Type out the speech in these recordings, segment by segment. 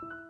you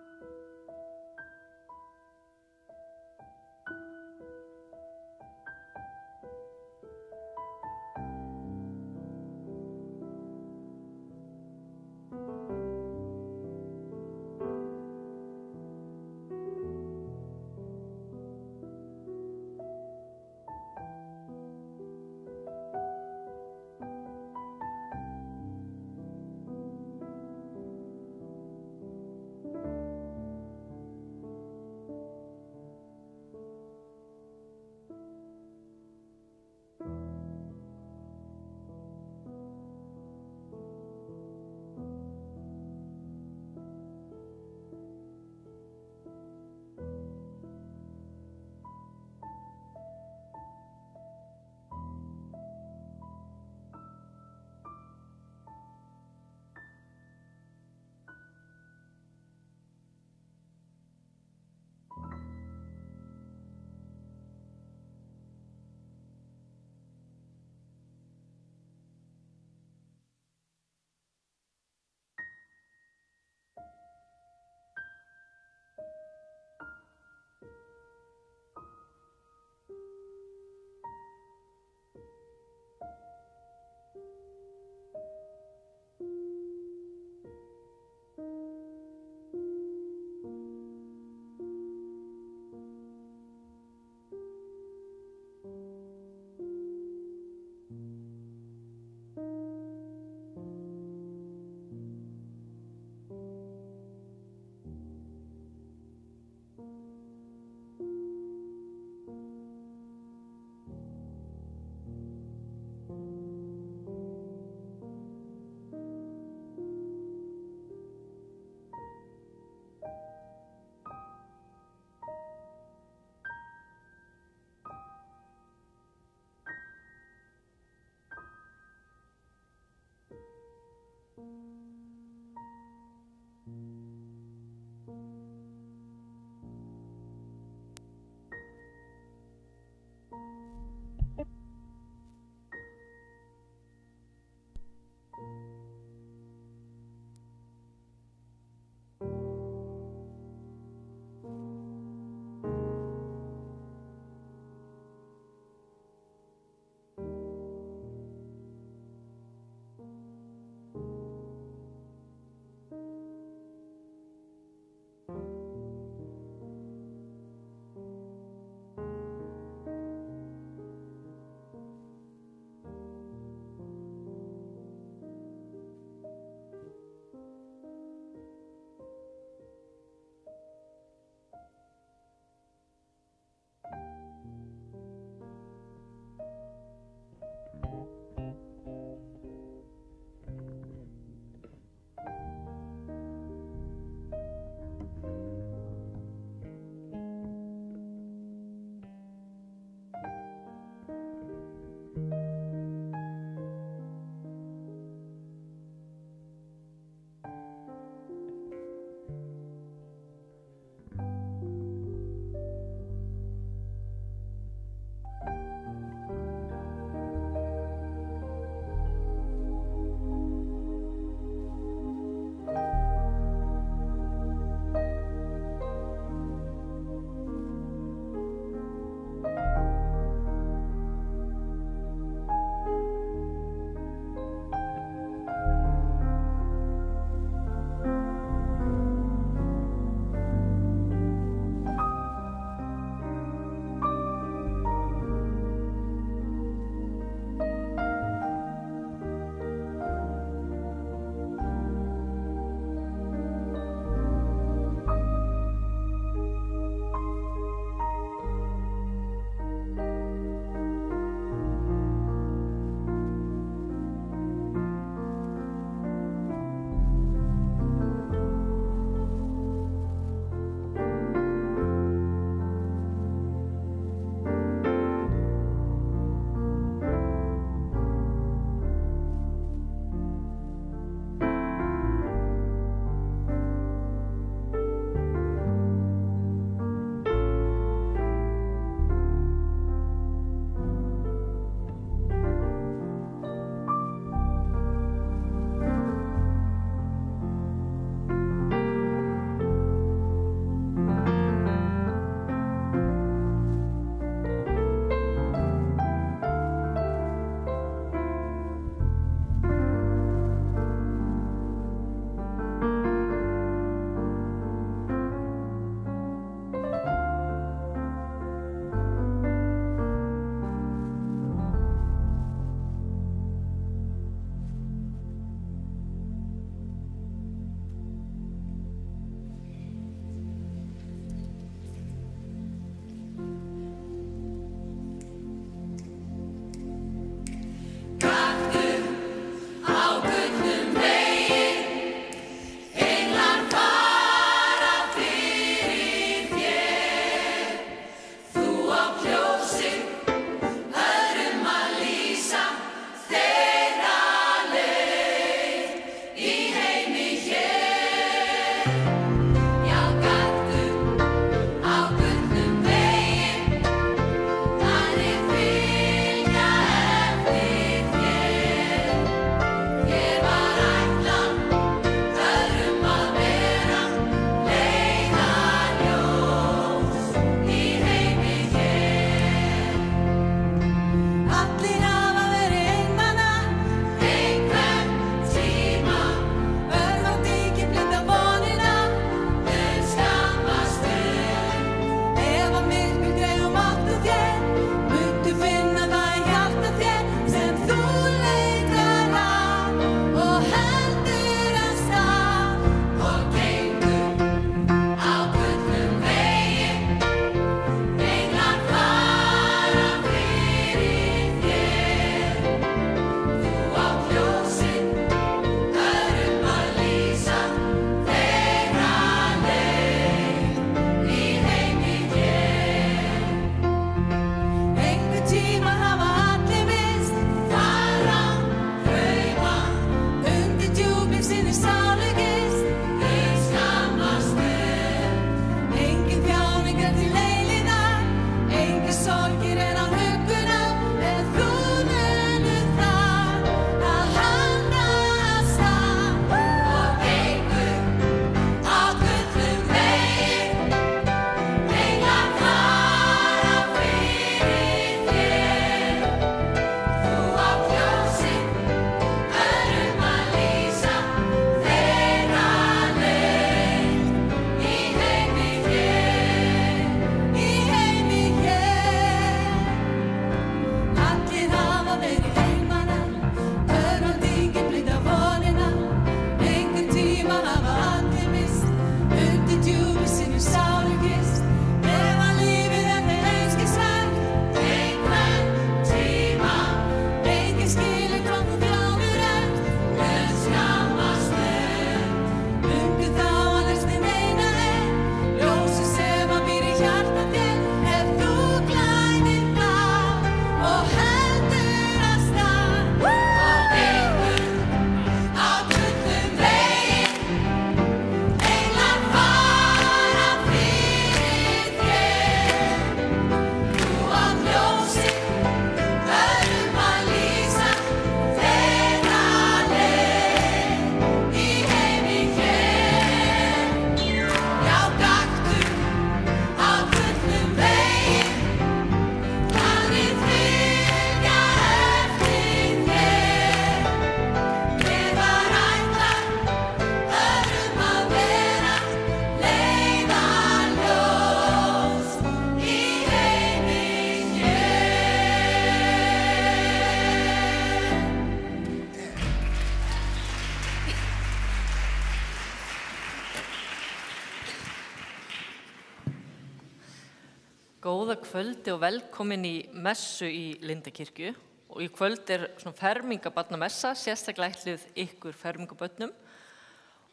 Góða kvöldi og velkomin í messu í Lindakirkju og í kvöld svona fermingabarnamessa, sérstaklega ætluð ykkur fermingabörnum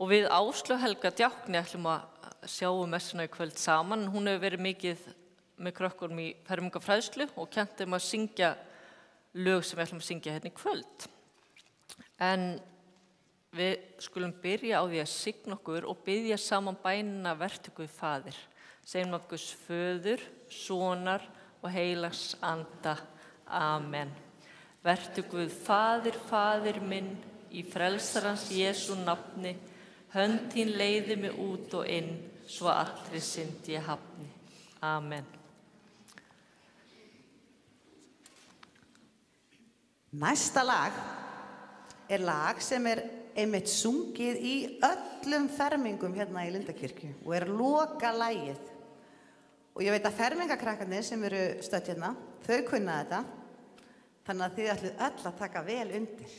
og við Áslaug Helga Djákni ætlum að sjá messuna í kvöld saman. Hún hefur verið mikið með krökkunum í fermingafræðslu og kennt að syngja lög sem við ætlum að syngja hérna í kvöld. En við skulum byrja á því að signa okkur og biðja saman bænina vertu Guð Faðir. Segjum okkur Föður, Sonar og Heilags Anda. Amen. Vertu Guð Faðir, Faðir minn, í frelsarans Jesú nafni, hönd þín leiði mig út og inn, svo allri synd ég hafni. Amen. Næsta lag lag sem einmitt sungið í öllum fermingum hérna í Lindakirkju og loka lagið. Og ég veit að fermingakrakkarnir sem eru stödd hérna, þau kunna þetta, þannig að þið ætluð öll að taka vel undir.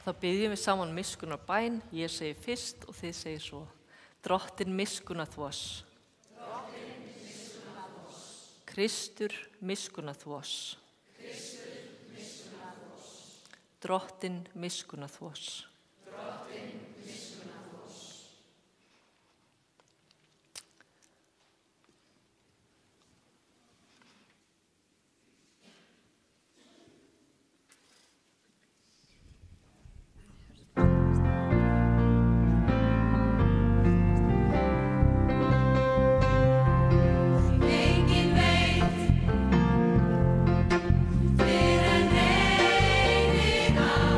Þá biðjum við saman miskunnar bæn, ég segi fyrst og þið segir svo. Drottin miskunnað oss. Kristur miskunnað oss. Drottin miskunnað oss. Fyrir en eilífan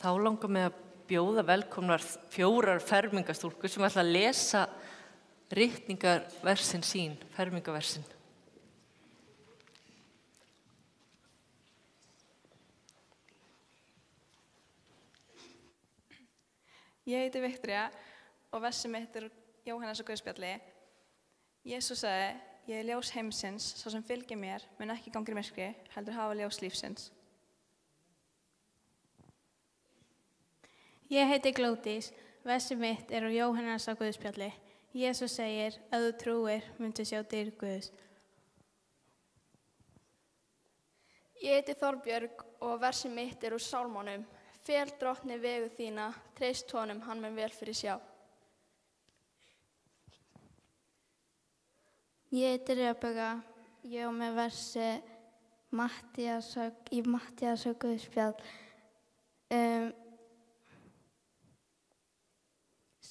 Þá langar mig að bjóða velkomnar 4 fermingastúlkur sem ætla að lesa ritningarversin sín, fermingaversin. Ég heiti Viktoría og versið mitt Jóhannes á Guðspjalli. Jesús sagði, ég er ljós heimsins, sá sem fylgir mér, mun ekki ganga í myrkri, heldur hafa ljós lífsins. Ég heiti Glódís, versið mitt úr Jóhannes á Guðspjalli. Jesús segir, ef þú trúir, muntu sjá dyr Guðs. Ég heiti Þorbjörg og versið mitt úr Sálmónum. Fel drottni vegu þína, treyst honum, hann mun vel fyrir sjá. Ég heiti Rebekka, ég á með versi í Matthías á Guðspjall.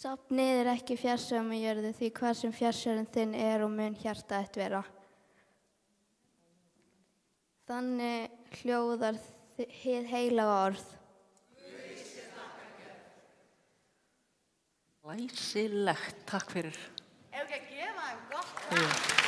Safnið ekki fjársjóðum í jörðu því hvar sem fjársjóðurinn þinn og mun hjarta þitt vera. Þannig hljóðar hið heilaga orð. Læsilegt, takk fyrir. Ef ekki að gefa þeim gott lag.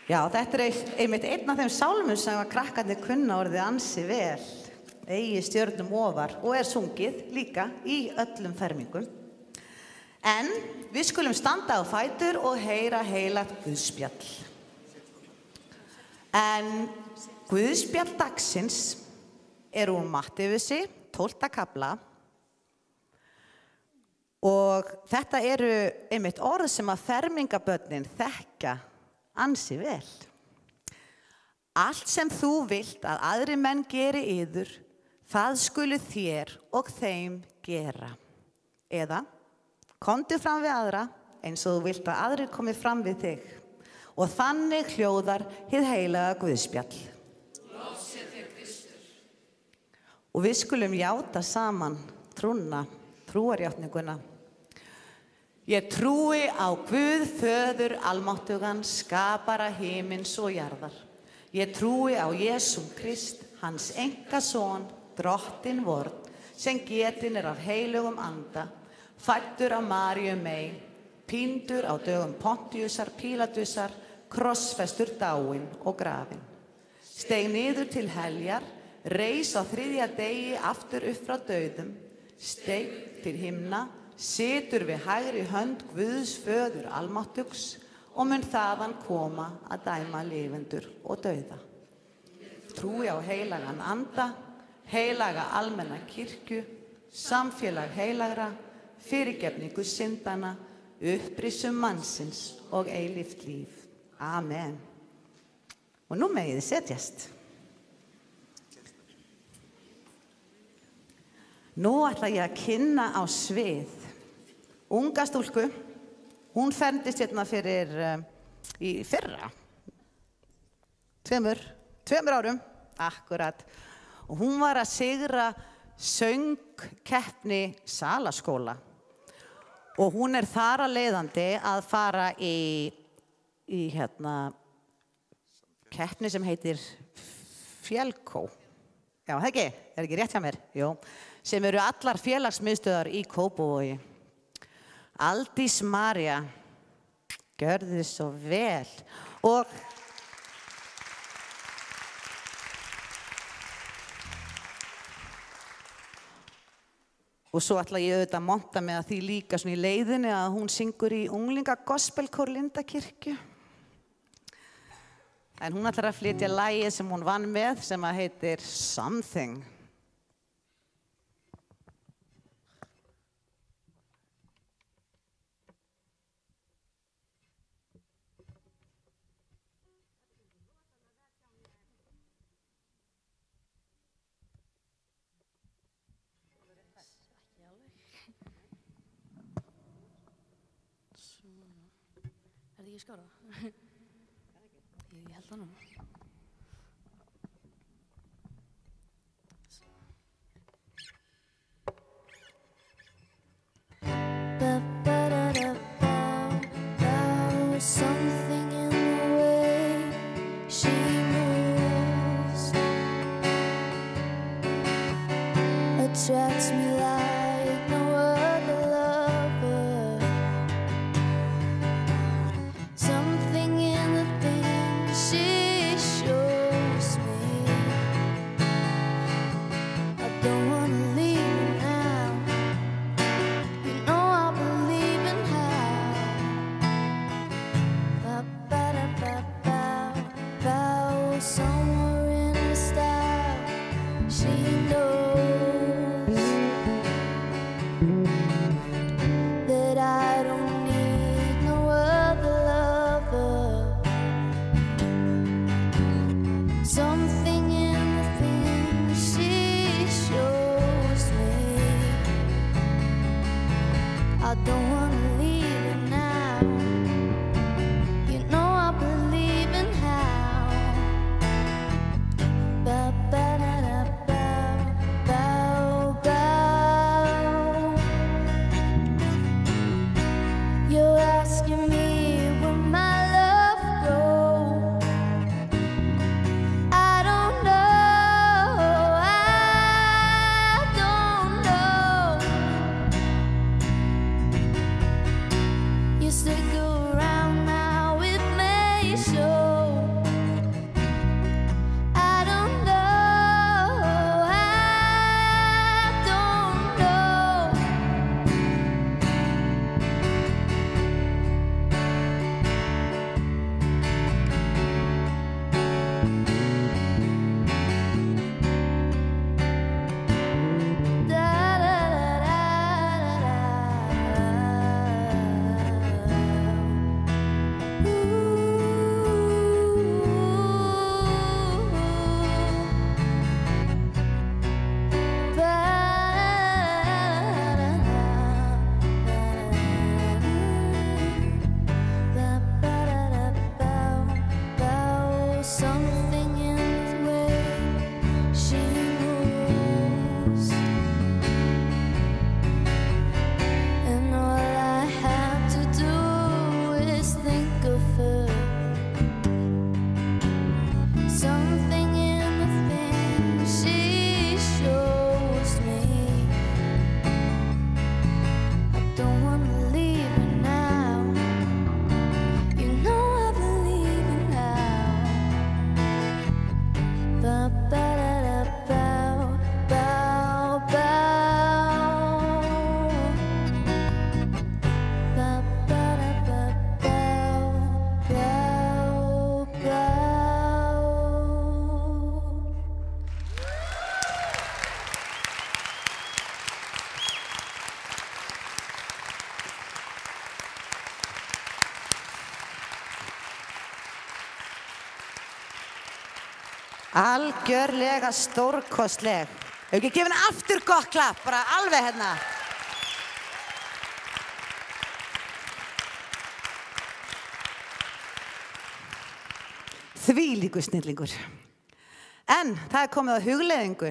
Já, þetta einmitt einn af þeim sálmum sem að krakkarnir kunna orðið ansi vel, eigi stjörnum ofar og sungið líka í öllum fermingum. En við skulum standa á fætur og heyra heilagt Guðspjall. En Guðspjall dagsins úr Mattheusi, 12. kafla. Og þetta einmitt orð sem að fermingabörnin þekkja ansi vel. Allt sem þú vilt að aðri menn geri yður, það skulu þér og þeim gera. Eða, komdu fram við aðra eins og þú vilt að aðrir komi fram við þig. Og þannig hljóðar hið heilaga Guðspjall. Lofsið þér Kristur. Og við skulum játa saman trúarjátninguna. Ég trúi á Guð föður almáttugan, skapara himins og jarðar. Ég trúi á Jesú Krist, hans einkason, drottinn vorn, sem getinn af heilugum anda, fæddur af Maríu mey, píndur á dögum Pontiusar Pílatusar, krossfestur dáinn og grafinn. Steig niður til heljar, reis á 3. degi aftur upp frá dauðum, steig til himna, situr við hægri hönd Guðs föður almáttugs og mun þaðan koma að dæma lifendur og dauða. Trúi á heilagan anda, heilaga almenna kirkju, samfélag heilagra, fyrirgefningu syndana, upprisum mannsins og eilíft líf. Amen. Og nú megið þið setjast. Nú ætla ég að kynna á svið unga stúlku. Hún fermdist hérna fyrir í fyrra. Tveimur árum, akkurat. Og hún var að sigra söngkeppni Salaskóla. Og hún er þar að leiðandi að fara í keppni sem heitir Fjölkó. Já, það ekki? Er ekki rétt hjá mér? Jú. Sem eru allar félagsmiðstöðvar í Kópavogi. Aldís María, gjörðu þið svo vel. Og svo ætla ég auðvitað að monta með að því líka svona í leiðinni að hún syngur í unglinga gospelkór Lindakirkju. En hún ætlar að flytja lagið sem hún vann með sem að heitir Something. Er það ekki skára? Ég held það nú. Something in the way she moves attracts me like no other lover. Something in the things she shows me. I don't wanna leave her now. You know I believe in how. Ba-ba-da-ba-ba, somewhere in her style, she knows that I don't need no other lover. Something in the things she shows me. I don't wanna leave her now. You know I believe in how. Ba-ba-da-da-bow, bow, bow. You're asking me where my love goes. I don't know, I don't know. You stick around now, it may show. I don't know, I don't know. Something in the way she moves, and all I have to do is think of her. Something in the things she shows me. I don't wanna leave her now. You know I believe in how. Ba-ba-da-da-bow, bow, bow. Ba-ba-da-ba-bow, Algjörlega stórkostleg. Hefur ekki gefið henni aftur gott klapp, bara alveg hérna. Þvílíkur snillingur. En það komið á hugleiðingu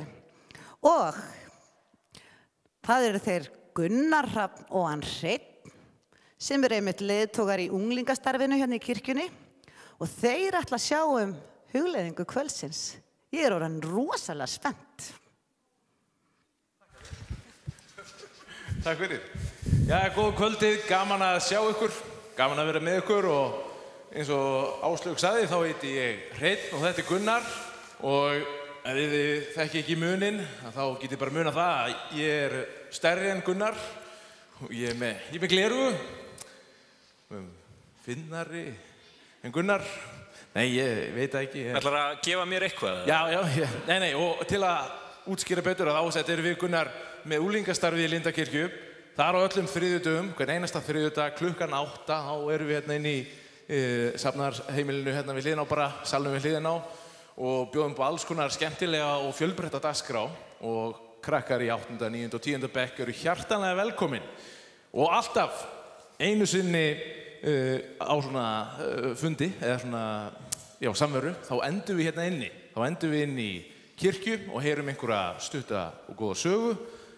og það eru þeir Gunnar Hrafn og hann Hreinn sem eru einmitt leiðtogar í unglingastarfinu hérna í kirkjunni og þeir ætla að sjá hugleiðingu kvöldsins. Ég orðin rosalega spennt. Takk fyrir. Já, góð kvöldið, gaman að sjá ykkur, gaman að vera með ykkur og eins og Áslaug sagði þá heiti ég Hreinn og þetta Gunnar og ef þið þekki ekki muninn þá getið bara munað það að ég stærri en Gunnar og ég er með glerugu, finnari en Gunnar. Nei, ég veit það ekki. Ætlar að gefa mér eitthvað? Já, nei, og til að útskýra betur að ásett erum við Gunnar með unglingastarfið í Lindakirkju. Það á öllum þriðjudögum, hvern einasta þriðjudag klukkan 8, þá erum við hérna inn í safnaðarheimilinu hérna við hliðina á bara, salnum við hliðina á og bjóðum på alls konar skemmtilega og fjölbreytta dagskrá og krakkar í 8., 9. og 10. bekk eru hjartanlega velkomin og alltaf einu sinni á svona fundi eða svona, samveru, þá endum við hérna inni. Þá endum við inn í kirkju og heyrum einhverja stutta og góða sögu,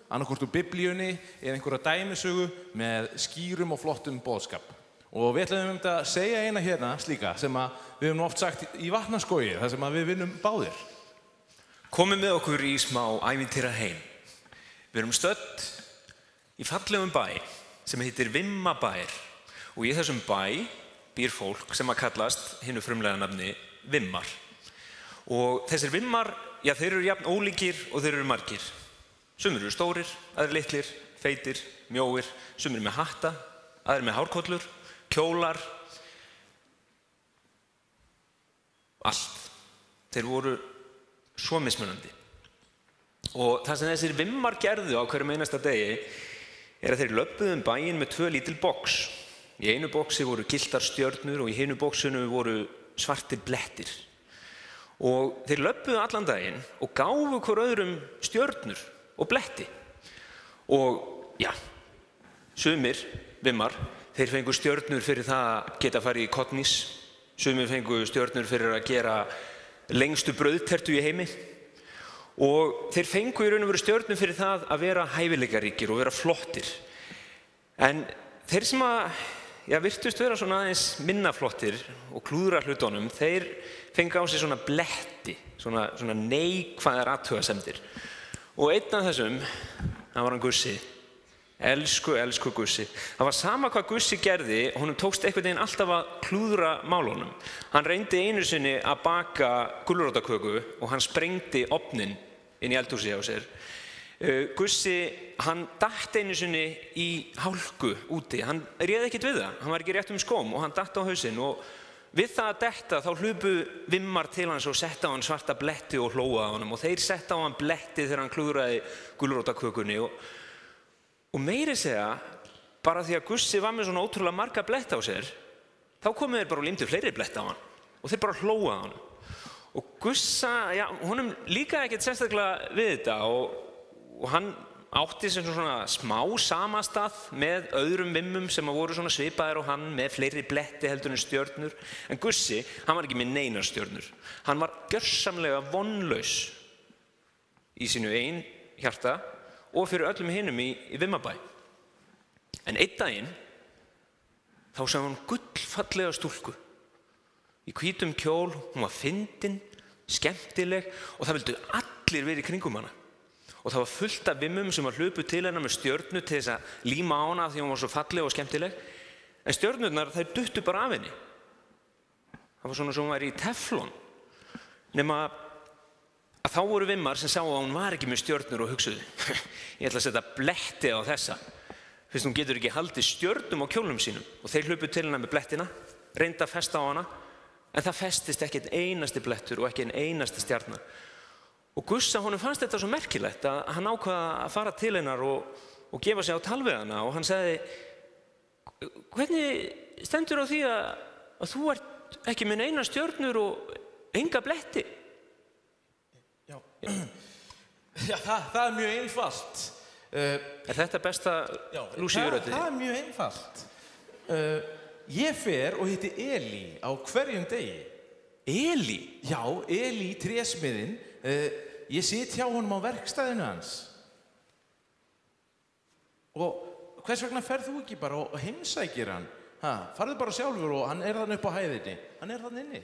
annarkvort úr biblíunni eða einhverja dæmisögu með skýrum og flottum boðskap. Og við ætlum að segja eina hérna slíka sem að við höfum oft sagt í Vatnaskógi, þar sem að við vinnum báðir. Komum með okkur í smá ævintýra heim. Við erum stödd í fallegum bæ sem heitir Vimmabær og í þessum bæ býr fólk sem að kallast hinu frumlega nafni Vimmar. Og þessir Vimmar, þeir eru jafn ólíkir og þeir eru margir. Sumir eru stórir, aðrir litlir, feitir, mjóir, sumir með hatta, aðrir með hárkollur, kjólar, allt. Þeir voru svo mismunandi. Og það sem þessir Vimmar gerðu á hverjum einasta degi er að þeir löbbuðu bæinn með 2 lítil box. Í einu boxi voru gylltar stjörnur og í hinu boxinu voru svartir blettir. Og þeir löbbuðu allan daginn og gáfu hvor öðrum stjörnur og bletti. Og sumir Vimmar, þeir fengu stjörnur fyrir það að geta farið í kottnís. Sumir fengu stjörnur fyrir að gera lengstu brauðtertu í heimi. Og þeir fengu í raun og veru stjörnur fyrir það að vera hæfileikaríkir og vera flottir. En þeir sem að virtust vera svona aðeins minna flottir og klúðra hlutunum, þeir fengu á sig svona bletti, svona neikvæðar athugasemdir. Og einn af þessum, það var hann Gussi. Elsku Gussi. Það var sama hvað Gussi gerði, honum tókst einhvern veginn alltaf að klúðra málunum. Hann reyndi einu sinni að baka gulrótarköku og hann sprengdi ofninn inn í eldhúsi á sér. Gussi, hann datt einu sinni í hálku úti. Hann réði ekkert við það. Hann var ekki rétt skóm og hann datt á hausinn og við það að detta þá hlupu Vimmar til hans og setta á hann svarta bletti og hlóa á honum og þeir setta á hann bletti þegar hann klúðraði gulrótarkökunni og meiri segja, bara því að Gussi var með svona ótrúlega marga bletta á sér, þá komu þeir bara og límdu fleiri bletta á hann og þeir bara hlóa á hann. Og Gussa, honum líkaði ekkert sérstaklega við þetta og hann átti sem svona smá samastað með öðrum Vimmum sem voru svona svipaðir og hann með fleiri bletti heldur en stjörnur. En Gussi, hann var ekki með neinar stjörnur. Hann var gjörsamlega vonlaus í sínu eigin hjarta og fyrir öllum hinum í Vimmabæ. En einn daginn, þá sá hann gullfallega stúlku. Í hvítum kjól, hún var fyndin, skemmtileg og það vildu allir verið í kringum hana. Og það var fullt af Vimmum sem var hlupu til hennar með stjörnu til þess að líma á hana því hún var svo falleg og skemmtileg. En stjörnurnar, þær duttu bara af henni. Það var svona sem hún væri í teflon. Nema að þá voru Vimmar sem sá að hún var ekki með stjörnur og hugsuðu. Ég ætla að setja bletti á þessa. Fyrst hún getur ekki haldið stjörnum á kjólnum sínum. Og þeir hlupu til hennar með blettina, reynda að festa á hana. En það festist ekki einn einasti blettur og ekki einn einasti stjarna. Og Gussa, honum fannst þetta svo merkilegt að hann ákvaða að fara til hennar og gefa sig á tal við hana og hann sagði, hvernig stendur á því að þú ert ekki með neina stjörnur og enga bletti? Já, það mjög einfalt. Þetta besta Lúsíuröddin? Það mjög einfalt. Ég fer og hitti Eli á hverjum degi. Eli? Já, Eli, trésmiðinn. Ég sit hjá honum á verkstæðinu hans. Og hvers vegna ferð þú ekki bara og heimsækir hann? Farðu bara sjálfur og hann þann upp á hæðinni. Hann þann inni.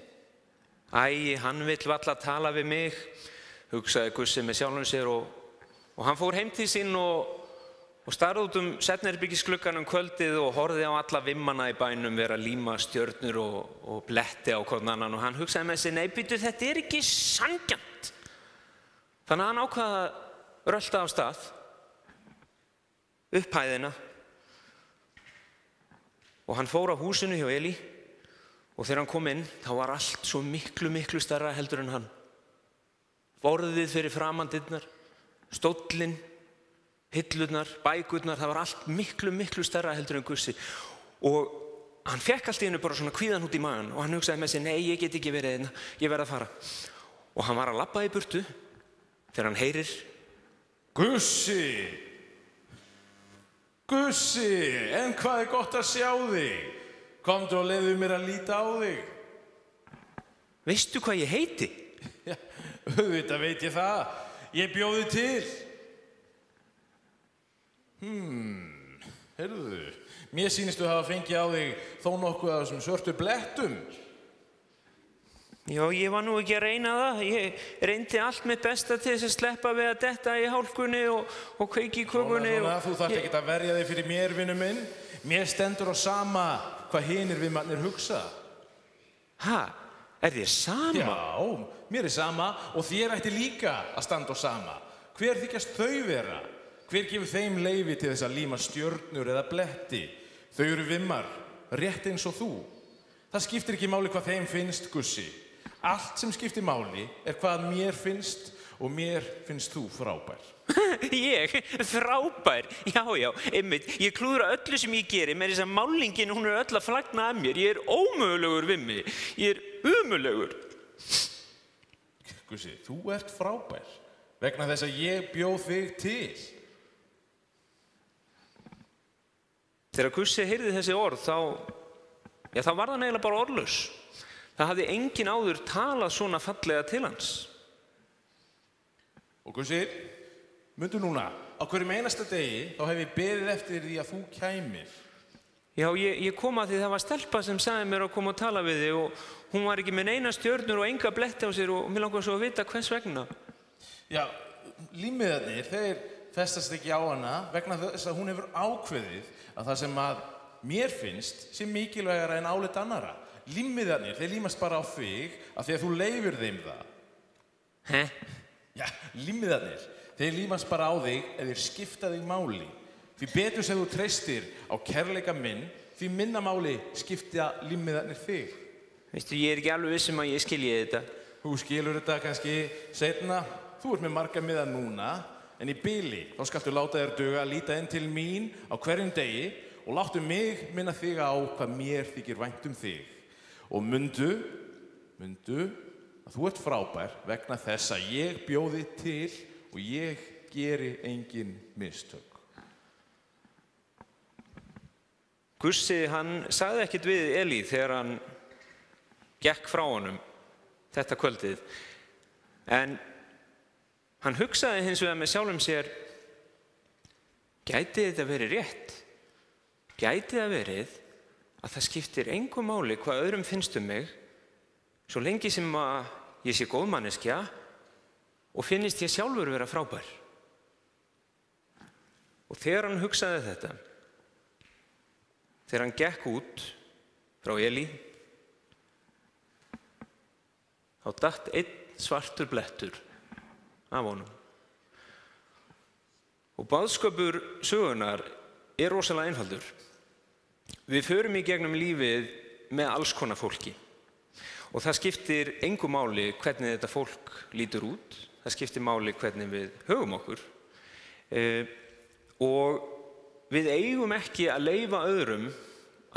Æ, hann vill valla tala við mig, hugsaði Gussi með sjálfum sér og hann fór heim til sín og starði út svefnherbergisgluggann kvöldið og horfði á alla vimmana í bænum vera að líma stjörnur og bletti á hvorn annan og hann hugsaði með sér, nei, bíddu, þetta ekki sanngjarnt. Þannig að hann ákvað að rölta af stað upp hæðina og hann fór á húsinu hjá Eli og þegar hann kom inn, þá var allt svo miklu stærra heldur en hann. Borðið fyrir framan dyrnar, stóllinn, hillurnar, bækurnar, það var allt miklu stærra heldur en Gussi. Og hann fekk allt í einu bara svona kvíðan út í magann og hann hugsaði með sér, nei, ég get ekki verið hérna, ég verð að fara. Og hann var að labba í burtu þegar hann heyrir: Gussi, en hvað gott að sjá þig? Komdu og leyfðu mér að líta á þig. Veistu hvað ég heiti? Já, auðvitað veit ég það. Ég bjó þig til. Heyrðu, mér sýnistu hafa fengið á þig þó nokkuð af þessum svörtu blettum. Já, ég var nú ekki að reyna það. Ég reyndi allt mitt besta til þess að sleppa við að detta í hálkunni og kveiki í kökunni. Svona, þú þarft ekkert að verja þig fyrir mér, vinur minn. Mér stendur á sama hvað hinir viðmannir hugsa. Er þér sama? Já, mér sama og þér ætti líka að standa á sama. Hver þykjast þau vera? Hver gefur þeim leyfi til þess að líma stjörnur eða bletti? Þau eru vimmar, rétt eins og þú. Það skiptir ekki máli hvað þeim finnst, Gussi. Allt sem skiptir máli hvað mér finnst og mér finnst þú frábær. Ég? Frábær? Já, einmitt. Ég klúðra öllu sem ég geri með þess að málningin, hún öll að flagna að mér. Ég ómögulegur við mig. Ég umulegur. Gussi, þú ert frábær vegna þess að ég bjóð þig til. Þegar Gussi heyrði þessi orð, þá var það eiginlega bara orðlaus. Það hafði enginn áður talað svona fallega til hans. Og Gussi, mundu núna, á hverjum einasta degi þá hef ég beðið eftir því að þú kæmir. Já, ég kom að því það var stelpa sem sagði mér að koma og tala við þig og hún var ekki með neina stjörnur og enga bletti á sér og mér langar svo að vita hvers vegna. Já, límmiðarnir, þeir festast ekki á hana vegna þess að hún hefur ákveðið að það sem að mér finnst sé mikilvægara en álit annara. Límmiðarnir, þeir límast bara á þig af því að þú leyfir þeim það. Já, límmiðarnir, þeir límast bara á þig ef þeir skipta þig máli. Því betur sem þú treystir á kærleika minn, því minna máli skipta límmiðarnir þig. Veistu, ég ekki alveg viss að ég skilji þetta. Þú skilur þetta kannski seinna. Þú ert með marga miða núna, en í bili þá skaltu láta þér duga að líta inn til mín á hverjum degi og láttu mig minna þig á hvað mér þykir vænt þig. Og mundu að þú ert frábær vegna þess að ég bjóði til og ég geri engin mistök. Gussi, hann sagði ekkert við Eli þegar hann gekk frá honum þetta kvöldið. En hann hugsaði hins vegar með sjálfum sér, gæti þetta verið rétt? Gæti það verið að það skiptir engu máli hvað öðrum finnst mig, svo lengi sem að ég sé góð manneskja og finnist ég sjálfur vera frábær. Og þegar hann hugsaði þetta, þegar hann gekk út frá Eli, þá datt einn svartur blettur af honum. Og boðskapur sögunnar rosalega einfaldur. Við förum í gegnum lífið með alls konar fólki og það skiptir engu máli hvernig þetta fólk lítur út, það skiptir máli hvernig við högum okkur og við eigum ekki að leyfa öðrum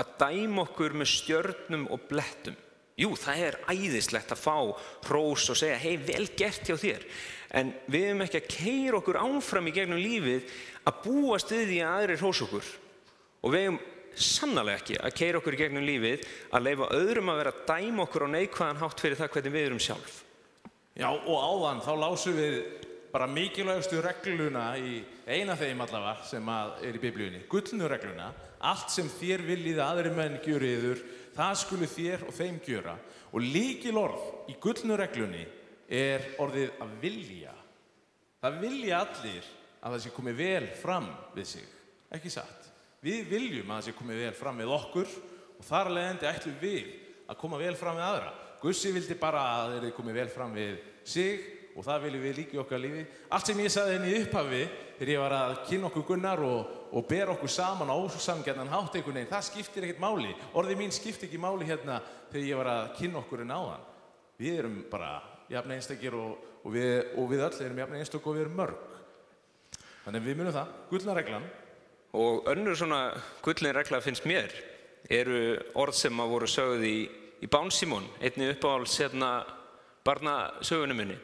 að dæma okkur með stjörnum og blettum. Jú, það æðislegt að fá hrós og segja, hei, vel gert hjá þér. En við höfum ekki að keyra okkur áfram í gegnum lífið að búast við því að aðrir hrós okkur. Og við höfum sannarlega ekki að keyra okkur í gegnum lífið að leyfa öðrum að vera að dæma okkur á neikvæðan hátt fyrir það hvernig við erum sjálf. Já, og áðan þá lásum við bara mikilvægustu regluna í eina þeim allavega sem í Biblíunni, gullnu regluna. Allt sem þér viljið aðrir menn gjöri yður, það skulu þér og þeim gjöra. Og lykilorð í gullnu reglunni orðið að vilja. Það vilja allir að það sé komið vel fram við sig, ekki satt. Við viljum að það sé komið vel fram við okkur og þar af leiðandi ætlum við að koma vel fram við aðra. Gussi vildi bara að þeir komið vel fram við sig og það viljum við líka í okkar lífi. Allt sem ég sagði henni í upphafi þegar ég var að kynna okkur Gunnar og bera okkur saman á ósamgjarnan hátt einhvern veginn, það skiptir ekkert máli. Orðið mín skiptir ekki máli hérna þegar ég var að kynna okkur áðan. Við erum bara jafn einstakir og við öll erum jafn einstak og við erum mörg. Þannig við munum það, gullna reglan. Og önnur svona gullin regla finnst mér eru orð sem að voru sögð í Bán-Símon, einnig uppáhalds barnasögunum minni.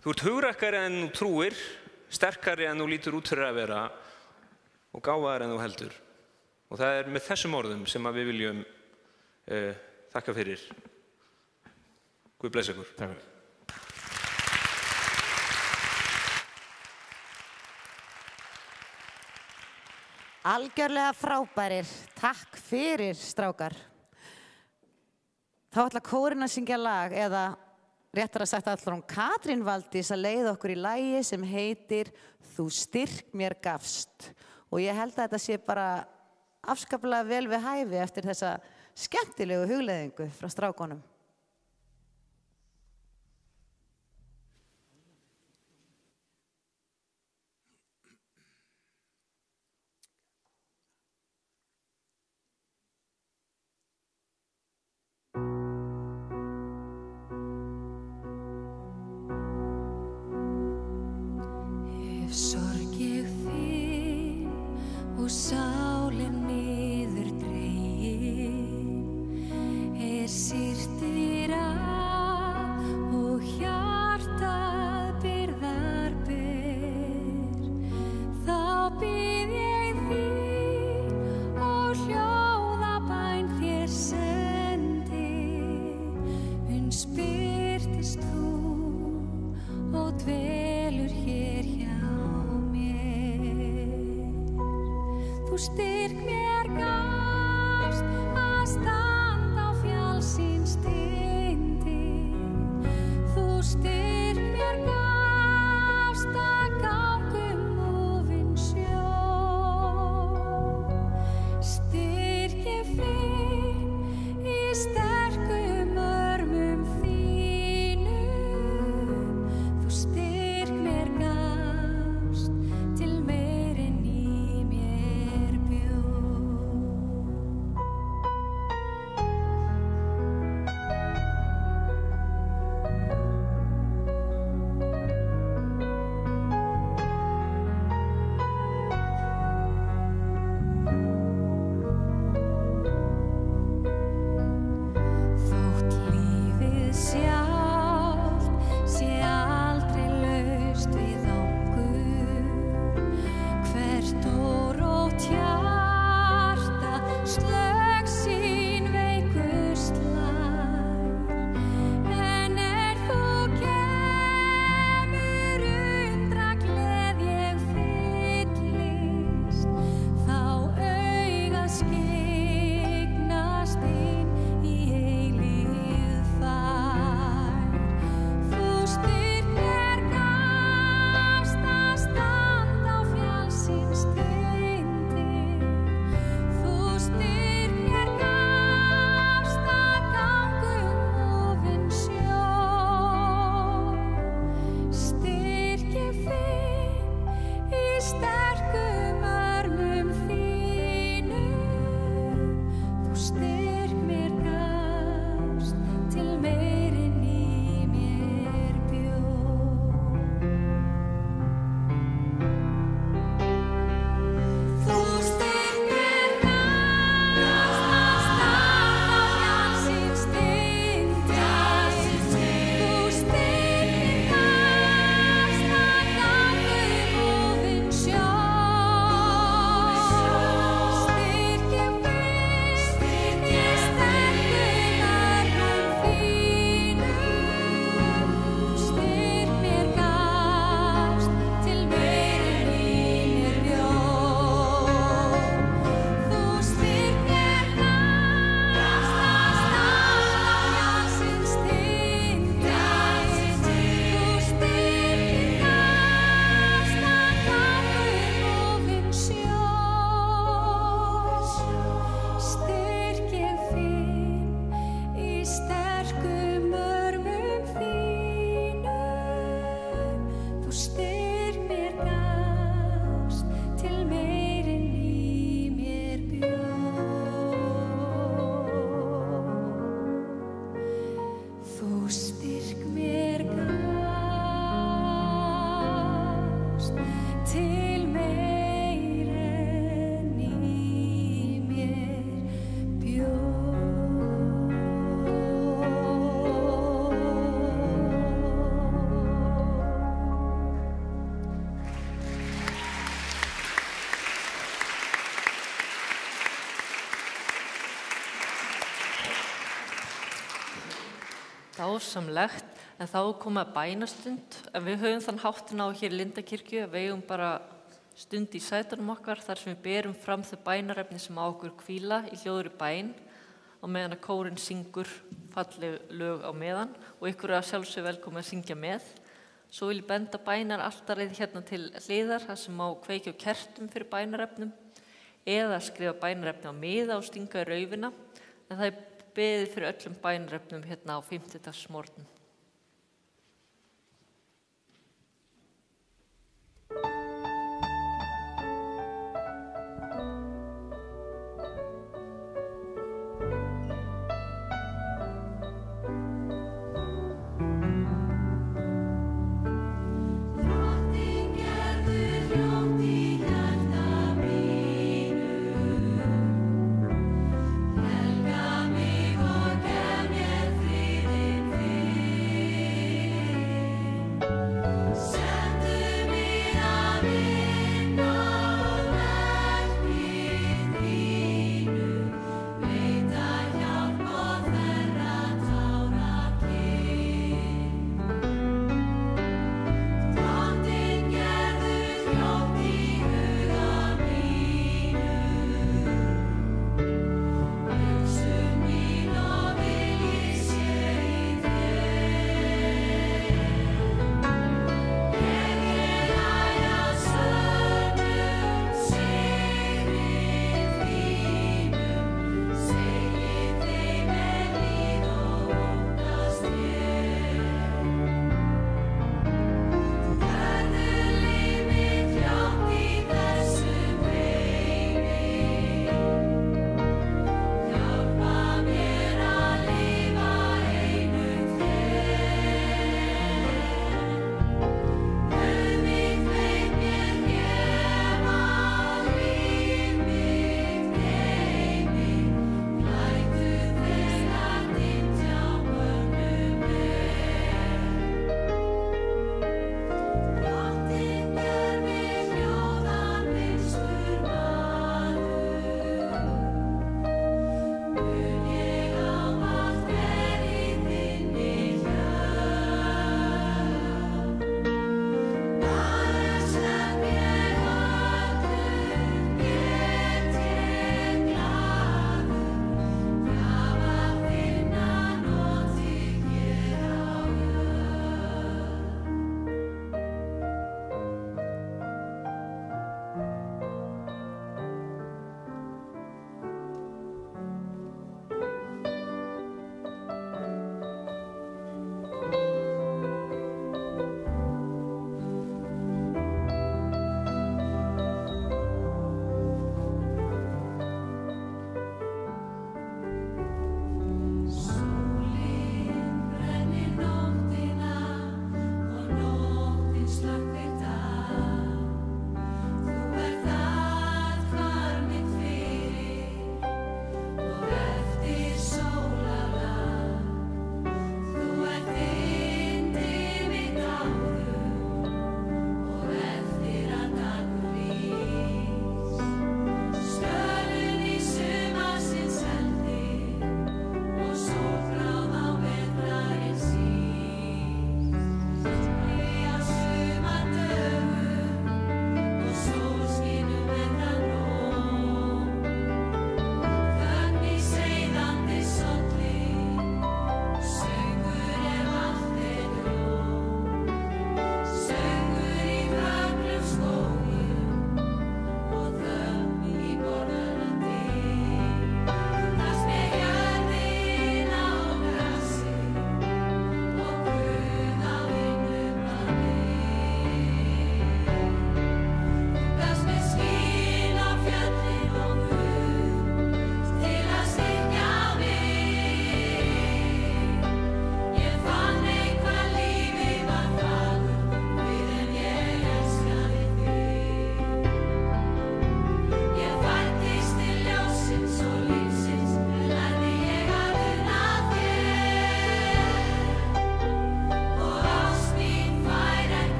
Þú ert hugrakkari en þú trúir, sterkari en þú lítur út fyrir að vera og gáfaðari en þú heldur. Og það með þessum orðum sem að við viljum þakka fyrir. Guð bless ykkur. Takk fyrir. Algjörlega frábærir. Takk fyrir, strákar. Þá ætla kórinn að syngja lag, eða réttara sagt ætlar hún Katrín Valdís að leiða okkur í lagi sem heitir Þú styrk mér gafst. Og ég held að þetta sé bara afskaplega vel við hæfi eftir þessa skemmtilegu hugleiðingu frá strákonum. Sorg ég þín og sálin niður dregin, sýrtir af og hjartað byrðar ber. Þá bið ég þín og hljóðabæn þér sendi, uns birtist þú og dvelur hér hjá. Þú styrk mér gafst að standa á fjallsins tindi. Þú styrk mér gafst að ganga úfinn sjó. Styrk ég finn í sterkum örmum þínum. Þú styrk mér gafst til meir en í mér bjó. dásamlegt, en þá er komið að bænastund. Við höfum þann háttin á hér í Lindakirkju að við eigum bara stund í sætunum okkar þar sem við berum fram þau bænarefni sem á okkur hvíla í hljóðri bæn á meðan að kórinn syngur falleg lög á meðan og ykkur að sjálfsög velkomin að syngja með. Svo vil ég benda bænaraltarið hérna til hliðar þar sem má kveikja á kertum fyrir bænarefnum eða skrifa bænarefni á miða og stinga í raufina, en það er beðið fyrir öllum bænarefnum hérna á 50-dagsmorgn. Helga mig og gef mér friðinn þinn.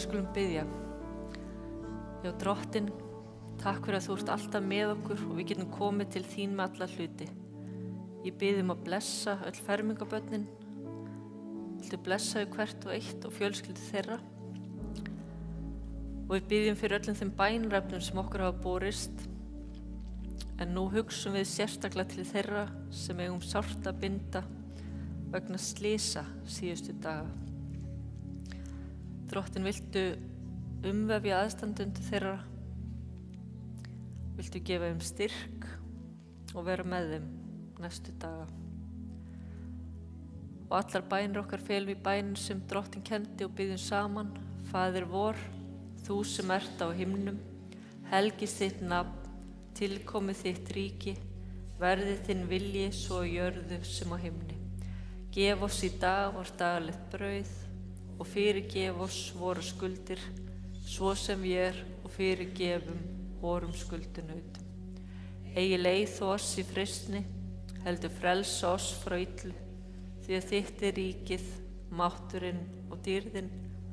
við skulum biðja. Já, Drottinn, takk fyrir að þú ert alltaf með okkur og við getum komið til þín með alla hluti. Ég bið að blessa öll fermingabörnin. Viltu blessa þau hvert og eitt og fjölskyldu þeirra. Og við biðjum fyrir öllum þeim bænrefnum sem okkur hafa borist. En nú hugsum við sérstaklega til þeirra sem eigum sárt að binda vegna slysa síðustu daga. Drottinn, viltu umvefja aðstandundu þeirra? Viltu gefa þeim styrk og vera með þeim næstu daga? Og allar bænir okkar felum í bænin sem Drottinn kenndi og biðjum saman. Faðir vor, þú sem ert á himnum, helgist þitt nafn, tilkomið þitt ríki, verði þinn vilji svo á jörðu sem á himni. Gef oss í dag vort daglegt brauð og fyrirgef oss vorar skuldir, svo sem við og fyrirgefum vorum skuldunautum. Eigi leið oss í freistni, heldur frelsa oss frá illu, því að þitt ríkið, mátturinn og dýrðin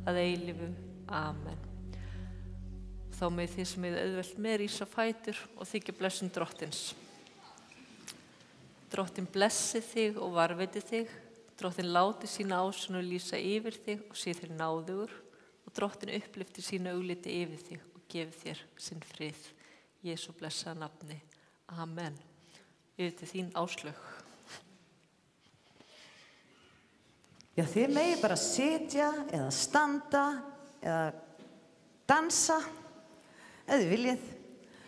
að eilífu. Amen. Þá með því sem við auðvelt með rísa fætur og þykja blessun Drottins. Drottinn blessi þig og varveiti þig. Drottinn láti sína ásýn lýsa yfir þig og sé þér náðugur og Drottinn upplyfti sína augliti yfir þig og gefi þér sinn frið. Jesú blessaða nafni. Amen. Yfir til þín Áslaug. Já, þið megið bara sitja eða standa eða dansa ef þið viljið.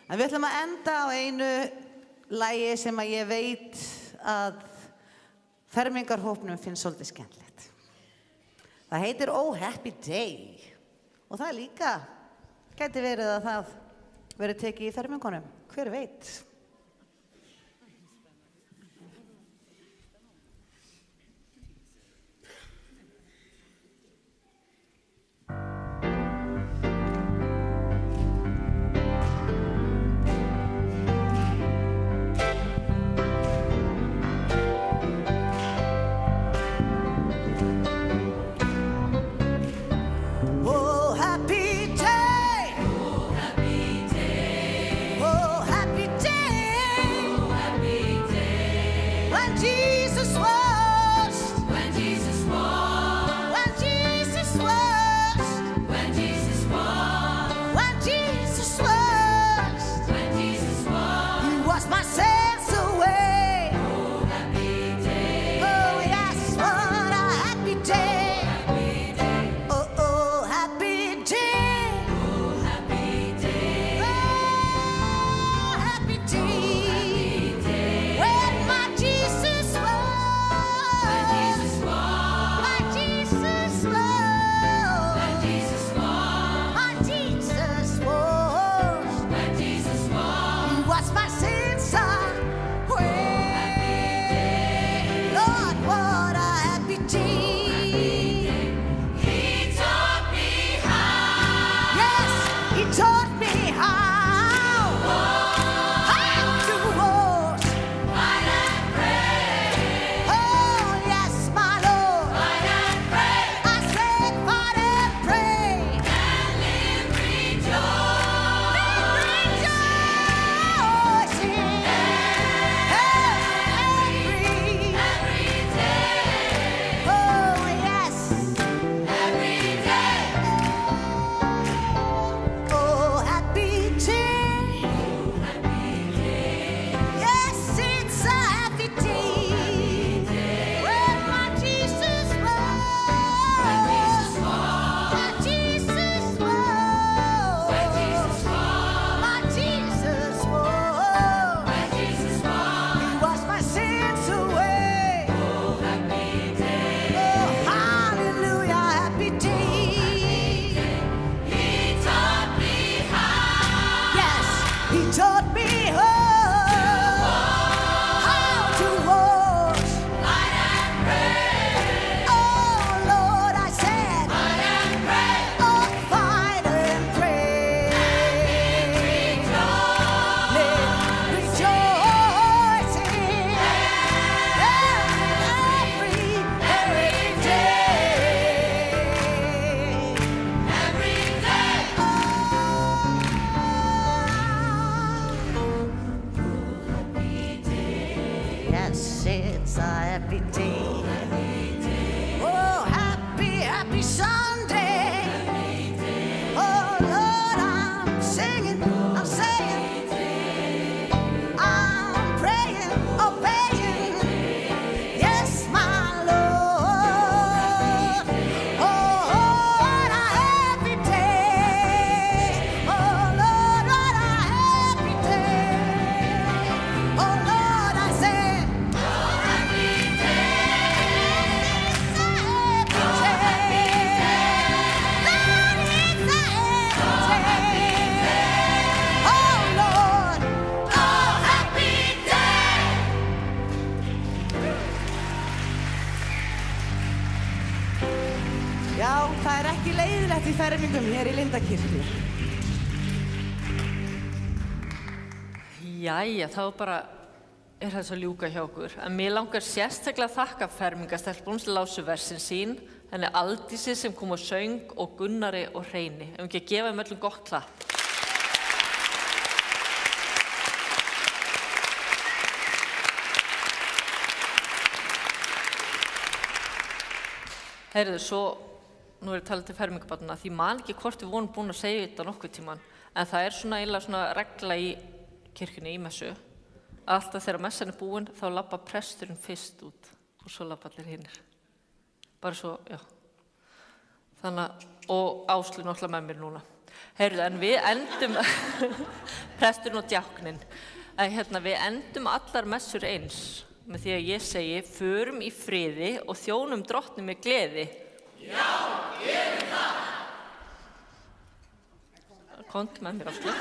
En við ætlum að enda á einu lagi sem að ég veit að fermingarhópnum finnst svolítið skemmtilegt. Það heitir Oh Happy Day og það líka gæti verið að það verið tekið í fermingunum. Hver veit? Oh, happy day. Oh, happy day. it's a happy day. Oh, happy, happy Sunday. Oh, Lord, I'm singing, I'm saying, I'm praying, obeying. Yes, my Lord. Oh, what a happy day. Oh, Lord, what a happy day. Oh, Lord, I said, happy day. It's a happy day. Lord, it's a happy day. Oh, Lord, oh, happy day. Já, það ekki leiðilegt í fermingum hér í Lindakirkju. Jæja, þá bara er það svo ljúka hjá okkur. En mér langar sérstaklega að þakka fermingastelpunum sem lásu versin sín, henni Aldísi sem kom og söng og Gunnari og Hreini. Ef ekki að gefa þeim öllum gott klapp. Heyrðu, svo nú er ég talað til fermingabarna, því man ekki hvort við vorum búin að segja þetta nokkuð tíman, en það er svona eiginlega svona regla í kirkjunni, í messu. Alltaf þegar messan er búin, þá labba presturinn fyrst út og svo labba allir hinnir. Bara svo, já. Þannig að, og Áslaug náttúrulega með mér núna. Heyrðu, en við endum, presturinn og djákninn, en við endum allar messur eins, með því að ég segi, förum í friði og þjónum drottni með gleði. Já, gerum það! Komdu með mér aftur.